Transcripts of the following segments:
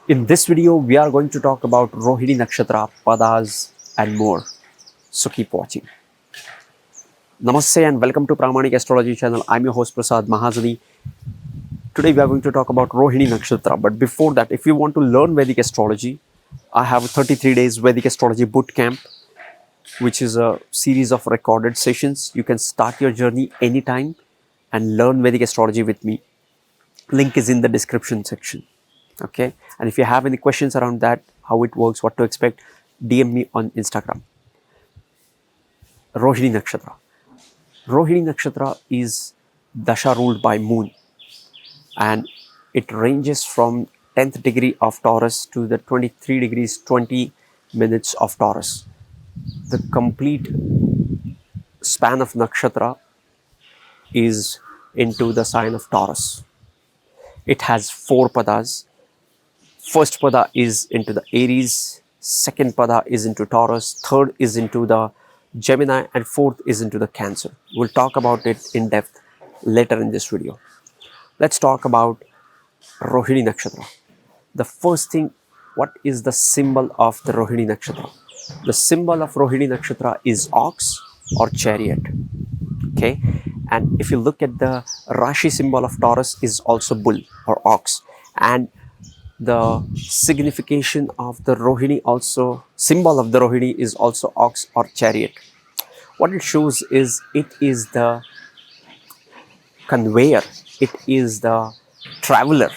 In this video, we are going to talk about Rohini Nakshatra, Padas and more. So keep watching. Namaste and welcome to Pramanic Astrology channel. I'm your host Prasad Mahazani. Today we are going to talk about Rohini Nakshatra. But before that, if you want to learn Vedic Astrology, I have a 33 days Vedic Astrology Bootcamp, which is a series of recorded sessions. You can start your journey anytime and learn Vedic Astrology with me. Link is in the description section. Okay, and if you have any questions around that, how it works, what to expect, DM me on Instagram. Rohini Nakshatra. Rohini Nakshatra is Dasha ruled by moon, and it ranges from 10th degree of Taurus to the 23 degrees 20 minutes of Taurus. The complete span of Nakshatra is into the sign of Taurus. It has 4 padas. First pada is into the Aries, second pada is into Taurus, third is into the Gemini, and fourth is into the Cancer. We'll talk about it in depth later in this video. Let's talk about Rohini Nakshatra. The first thing, what is the symbol of the Rohini Nakshatra? The symbol of Rohini Nakshatra is ox or chariot. Okay, and if you look at the Rashi symbol of Taurus is also bull or ox, and the signification of the Rohini also, symbol of the Rohini is also ox or chariot. What it shows is it is the conveyor, it is the traveler,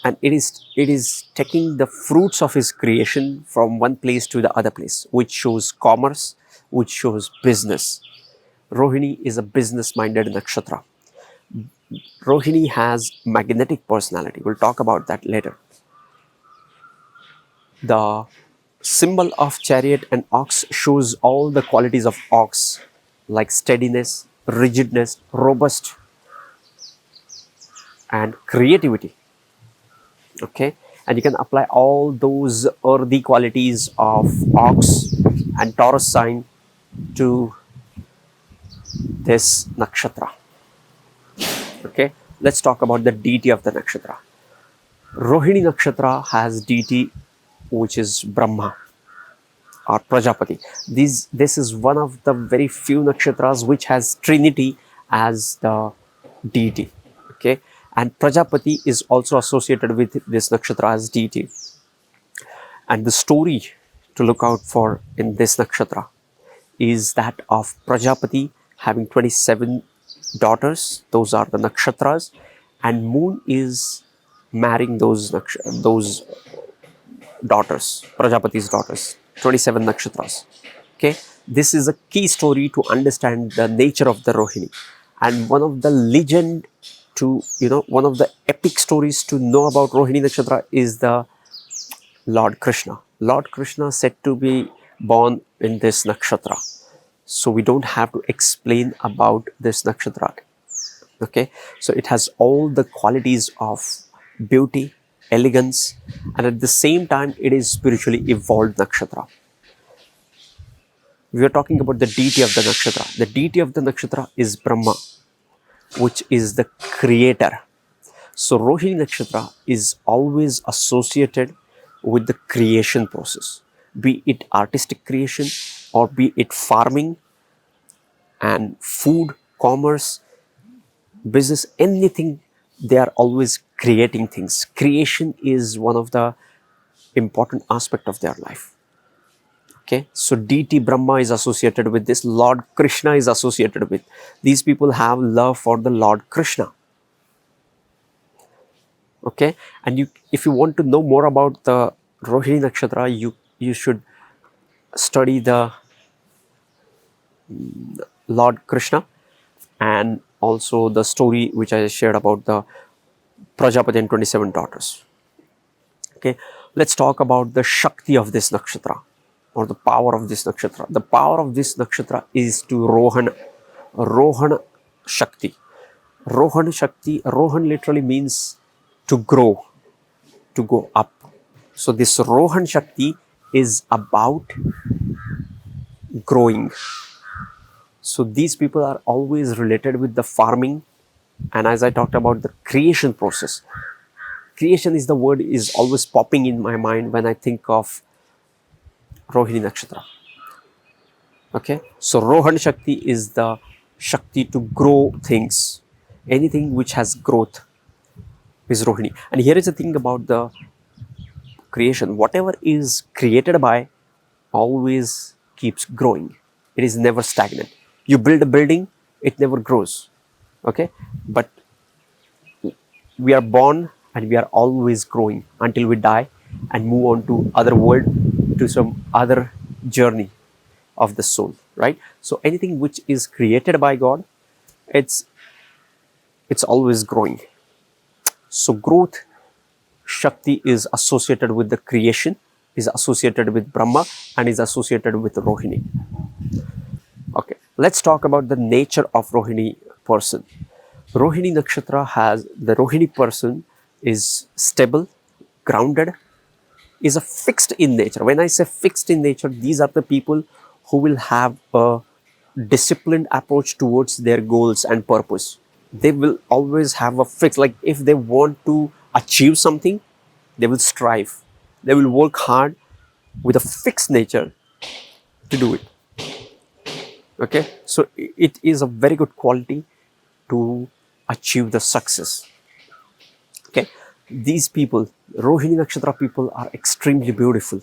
and it is taking the fruits of his creation from one place to the other place, which shows commerce, which shows business. Rohini is a business minded nakshatra. Rohini has magnetic personality. We'll talk about that later. The symbol of chariot and ox shows all the qualities of ox, like steadiness, rigidness, robust, and creativity. Okay, and you can apply all those earthy qualities of ox and Taurus sign to this nakshatra. Okay, let's talk about the deity of the nakshatra. Rohini nakshatra has deity which is Brahma or Prajapati. This is one of the very few nakshatras which has Trinity as the deity. Okay, and Prajapati is also associated with this nakshatra as deity. And the story to look out for in this nakshatra is that of Prajapati having 27 daughters. Those are the nakshatras, and moon is marrying those daughters, Prajapati's daughters, 27 nakshatras. Okay, this is a key story to understand the nature of the Rohini, and one of the legend to, one of the epic stories to know about Rohini nakshatra is the Lord Krishna. Lord Krishna said to be born in this nakshatra, so we don't have to explain about this nakshatra. Okay, so it has all the qualities of beauty, elegance, and at the same time it is spiritually evolved nakshatra. We are talking about the deity of the nakshatra. The deity of the nakshatra is Brahma, which is the creator. So Rohini nakshatra is always associated with the creation process, be it artistic creation or be it farming and food, commerce, business, anything. They are always creating things. Creation is one of the important aspect of their life. Okay, so deity Brahma is associated with this. Lord Krishna is associated with. These people have love for the Lord Krishna. Okay, and if you want to know more about the Rohini nakshatra, you should study the Lord Krishna and also the story which I shared about the Prajapati and 27 daughters. Okay, let's talk about the Shakti of this nakshatra or the power of this nakshatra. The power of this nakshatra is to Rohan Shakti. Rohan Shakti, Rohan literally means to grow, to go up. So this Rohan Shakti is about growing. So these people are always related with the farming, and as I talked about the creation process. Creation is the word is always popping in my mind when I think of Rohini Nakshatra. Okay, so Rohan Shakti is the Shakti to grow things. Anything which has growth is Rohini. And here is the thing about the creation. Whatever is created by always keeps growing. It is never stagnant. You build a building, it never grows. Okay, but we are born and we are always growing until we die and move on to other world, to some other journey of the soul, right? So anything which is created by God, it's always growing. So growth Shakti is associated with the creation, is associated with Brahma, and is associated with Rohini. Okay, let's talk about the nature of Rohini person. Rohini Nakshatra has, the Rohini person is stable, grounded, is a fixed in nature. When I say fixed in nature, these are the people who will have a disciplined approach towards their goals and purpose. They will always have a fix, like if they want to achieve something, they will strive, they will work hard with a fixed nature to do it. Okay, so it is a very good quality to achieve the success. Okay, these people, Rohini Nakshatra people, are extremely beautiful,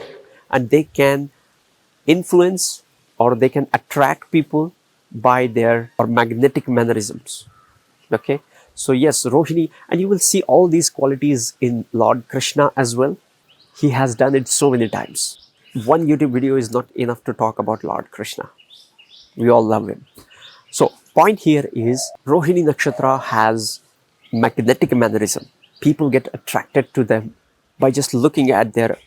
and they can influence or they can attract people by their or magnetic mannerisms. Okay, so yes, Rohini, and you will see all these qualities in Lord Krishna as well. He has done it so many times. One YouTube video is not enough to talk about Lord Krishna. We all love him. So point here is Rohini Nakshatra has magnetic mannerism. People get attracted to them by just looking at their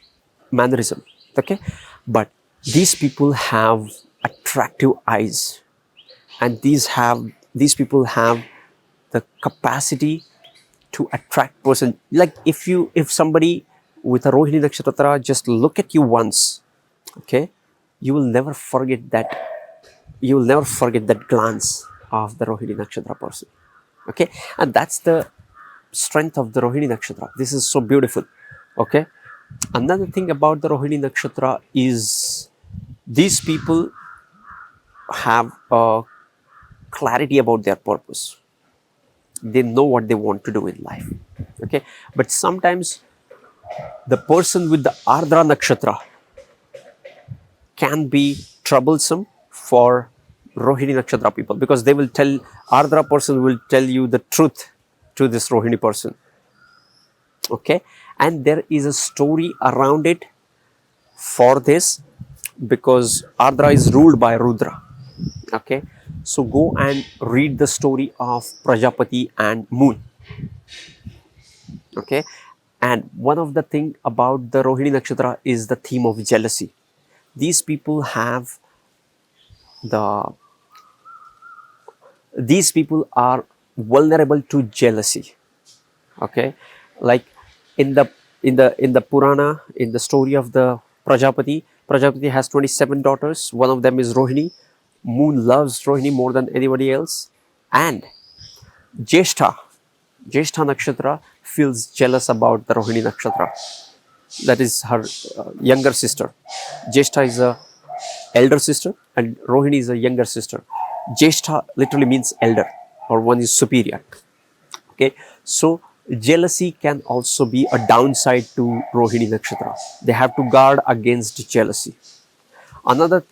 mannerism. Okay, but these people have attractive eyes, and these people have the capacity to attract person. Like if somebody with a Rohini Nakshatra just look at you once, okay, you will never forget that. You will never forget that glance of the Rohini Nakshatra person. Okay, and that's the strength of the Rohini Nakshatra. This is so beautiful. Okay, another thing about the Rohini Nakshatra is these people have a clarity about their purpose. They know what they want to do in life. Okay, but sometimes the person with the Ardra Nakshatra can be troublesome for Rohini Nakshatra people, because they will tell, Ardra person will tell you the truth to this Rohini person. Okay, and there is a story around it for this, because Ardra is ruled by Rudra. Okay, so go and read the story of Prajapati and Moon. Okay, and one of the thing about the Rohini Nakshatra is the theme of jealousy. These people have the these people are vulnerable to jealousy. Okay, like in the Purana, in the story of the Prajapati has 27 daughters. One of them is Rohini. Moon loves Rohini more than anybody else, and Jeshta Nakshatra feels jealous about the Rohini Nakshatra. That is her younger sister. Jeshta is a elder sister and Rohini is a younger sister. Jeshta literally means elder, or one is superior. Okay, so jealousy can also be a downside to Rohini Nakshatra. They have to guard against jealousy. Another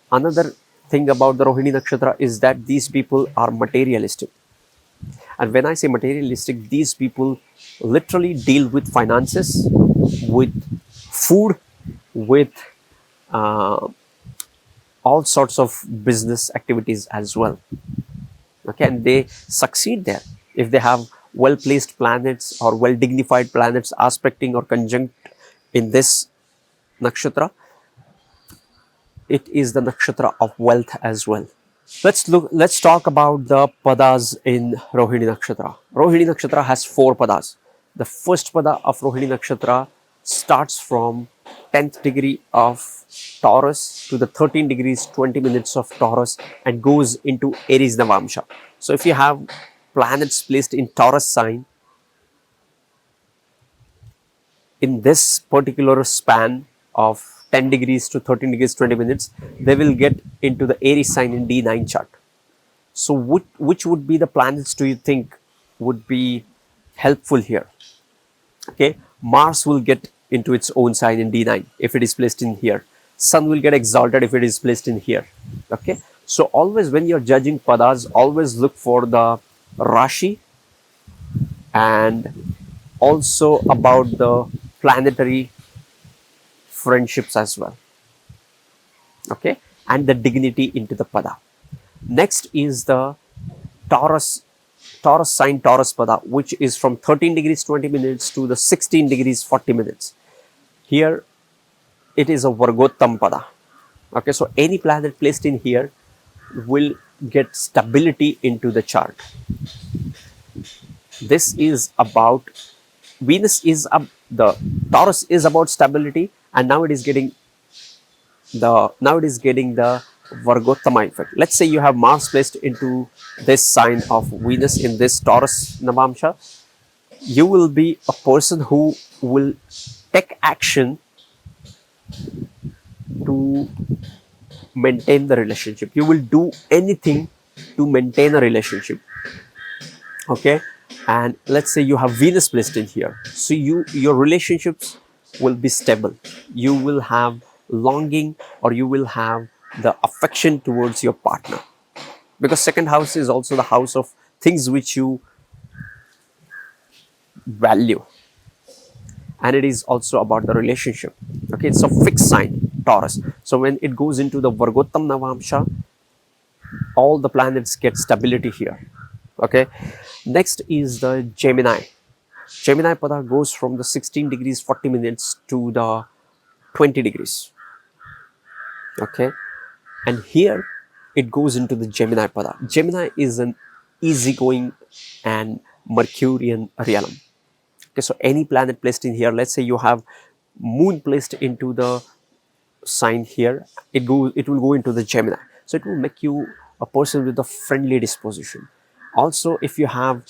thing about the Rohini Nakshatra is that these people are materialistic. And when I say materialistic, these people literally deal with finances, with food, with uh, all sorts of business activities as well. Okay, and they succeed there if they have well placed planets or well dignified planets aspecting or conjunct in this nakshatra. It is the nakshatra of wealth as well. Let's talk about the padas in Rohini Nakshatra. Rohini Nakshatra has 4 padas. The first pada of Rohini Nakshatra starts from 10th degree of Taurus to the 13 degrees 20 minutes of Taurus and goes into Aries Navamsha. So if you have planets placed in Taurus sign, in this particular span of 10 degrees to 13 degrees 20 minutes, they will get into the Aries sign in D9 chart. So which would be the planets do you think would be helpful here? Okay, Mars will get into its own sign in D9 if it is placed in here. Sun will get exalted if it is placed in here. Okay, so always when you're judging padas, always look for the Rashi and also about the planetary friendships as well. Okay, and the dignity into the pada. Next is the Taurus sign Taurus pada, which is from 13 degrees 20 minutes to the 16 degrees 40 minutes. Here it is a Vargottam pada. Okay, so any planet placed in here will get stability into the chart. This is about Venus is the Taurus is about stability, and now it is getting the Vargottama effect. Let's say you have Mars placed into this sign of Venus in this Taurus Navamsha. You will be a person who will take action to maintain the relationship. You will do anything to maintain a relationship. Okay, and let's say you have Venus placed in here, so your relationships will be stable. You will have longing, or you will have the affection towards your partner, because second house is also the house of things which you value, and it is also about the relationship. Okay, it's a fixed sign Taurus, so when it goes into the Vargottam Navamsha, all the planets get stability here. Okay, next is the Gemini. Gemini pada goes from the 16 degrees 40 minutes to the 20 degrees. Okay, and here it goes into the Gemini pada. Gemini is an easygoing and Mercurian realm. Okay, so any planet placed in here, let's say you have Moon placed into the sign here, it will go into the Gemini, so it will make you a person with a friendly disposition. Also, if you have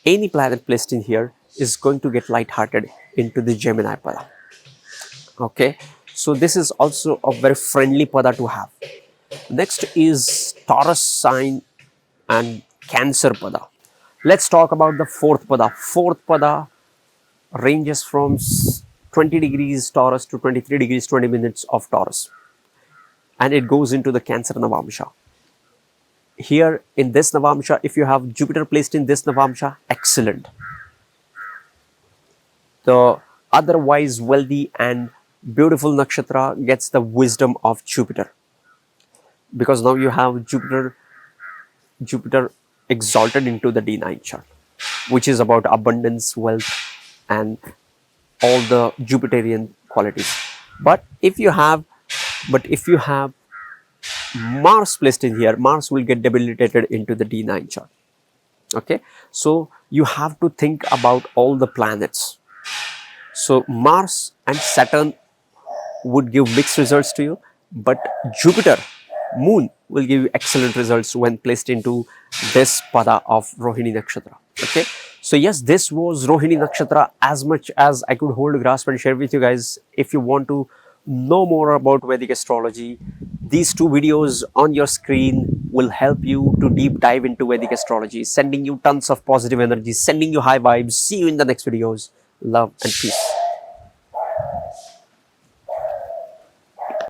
any planet placed in here, is going to get light-hearted into the Gemini pada. Okay, so this is also a very friendly pada to have. Next is Taurus sign and Cancer pada. Let's talk about the fourth pada. Fourth pada ranges from 20 degrees Taurus to 23 degrees 20 minutes of Taurus, and it goes into the Cancer Navamsha. Here in this Navamsha, if you have Jupiter placed in this Navamsha, excellent. The otherwise wealthy and beautiful nakshatra gets the wisdom of Jupiter, because now you have Jupiter exalted into the D9 chart, which is about abundance, wealth, and all the Jupiterian qualities. But if you have Mars placed in here, Mars will get debilitated into the D9 chart. Okay, so you have to think about all the planets. So Mars and Saturn would give mixed results to you, but Jupiter, Moon will give you excellent results when placed into this pada of Rohini Nakshatra. Okay, so yes, this was Rohini Nakshatra as much as I could hold, grasp and share with you guys. If you want to know more about Vedic astrology, these two videos on your screen will help you to deep dive into Vedic astrology, sending you tons of positive energy, sending you high vibes. See you in the next videos. Love and peace.